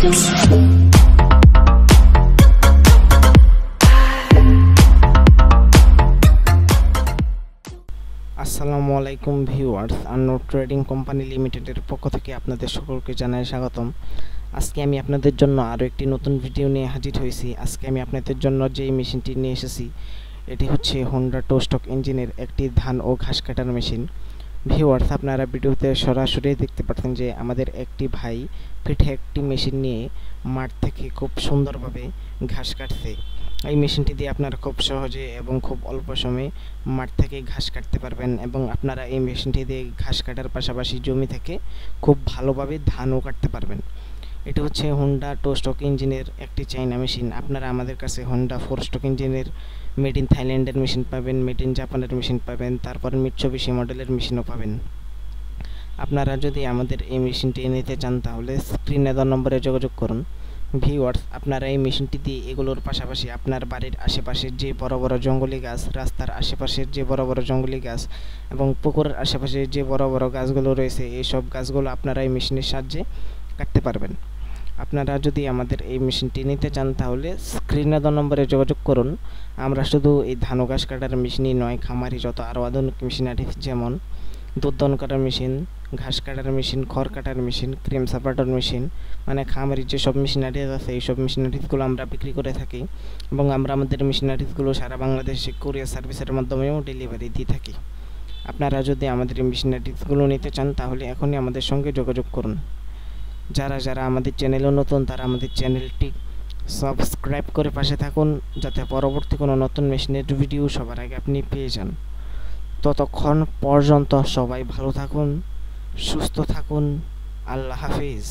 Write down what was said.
আসসালামু আলাইকুম viewers, আন্নোর trading company লিমিটেডের পক্ষ থেকে আপনাদের সকলকে জানাই স্বাগতম। আজকে আমি আপনাদের জন্য আরও একটি নতুন ভিডিও নিয়ে হাজির হয়েছি। আজকে আমি আপনাদের জন্য যেই মেশিনটি নিয়ে এসেছি এটি হচ্ছে হোন্ডা টো স্টক ইঞ্জিনের একটি ধান ও ঘাস কাটার মেশিন। ভিউয়ার্স, আপনারা ভিডিওতে সরাসরি দেখতে পাচ্ছেন যে আমাদের একটি ভাই পিঠে একটি মেশিন নিয়ে মাঠ থেকে খুব সুন্দরভাবে ঘাস কাটছে। এই মেশিনটি দিয়ে আপনারা খুব সহজে এবং খুব অল্প সময়ে মাঠ থেকে ঘাস কাটতে পারবেন এবং আপনারা এই মেশিনটি দিয়ে ঘাস কাটার পাশাপাশি জমি থেকে খুব ভালোভাবে ধানও কাটতে পারবেন। এটি হচ্ছে হোন্ডা টো স্টক ইঞ্জিনের একটি চাইনা মেশিন। আপনারা আমাদের কাছে হোন্ডা 4 স্টক ইঞ্জিনের মেড ইন থাইল্যান্ডের মেশিন পাবেন, মেড ইন জাপানের মেশিন পাবেন, তারপর মিৎসুবিশি মডেলের মেশিনও পাবেন। আপনারা যদি আমাদের এই মেশিনটি নিতে চান তাহলে স্ক্রিনে দেওয়া নম্বরে যোগাযোগ করুন। ভিউয়ার্স, আপনারা এই মেশিনটি দিয়ে এগুলোর পাশাপাশি আপনার বাড়ির আশেপাশের যে বড় বড় জঙ্গলি গাছ, রাস্তার আশেপাশের যে বড় বড় জঙ্গলি গাছ এবং পুকুরের আশেপাশে যে বড় বড় গাছগুলো রয়েছে এইসব গাছগুলো আপনারা এই মেশিনের সাহায্যে কাটতে পারবেন। আপনারা যদি আমাদের এই মেশিনটি নিতে চান তাহলে স্ক্রিনে দেওয়া নম্বরে যোগাযোগ করুন। আমরা শুধু এই ধান ও ঘাস কাটার মেশিনই নয়, খামারি যত আরও আধুনিক মেশিনারি যেমন দুধ দহন কাটার মেশিন, ঘাস কাটার মেশিন, খড় কাটার মেশিন, ক্রিম সাপাটার মেশিন, মানে খামারির যেসব মেশিনারিজ আছে এইসব মেশিনারিজগুলো আমরা বিক্রি করে থাকি এবং আমরা আমাদের মেশিনারিজগুলো সারা বাংলাদেশে কুরিয়ার সার্ভিসের মাধ্যমেও ডেলিভারি দিয়ে থাকি। আপনারা যদি আমাদের এই মেশিনারিজগুলো নিতে চান তাহলে এখনই আমাদের সঙ্গে যোগাযোগ করুন। যারা যারা আমাদের চ্যানেলে নতুন তারা আমাদের চ্যানেলটি সাবস্ক্রাইব করে পাশে থাকুন, যাতে পরবর্তী কোনো নতুন মেশিনের ভিডিও সবার আগে আপনি পেয়ে যান। ততক্ষণ পর্যন্ত সবাই ভালো থাকুন, সুস্থ থাকুন। আল্লাহ হাফিজ।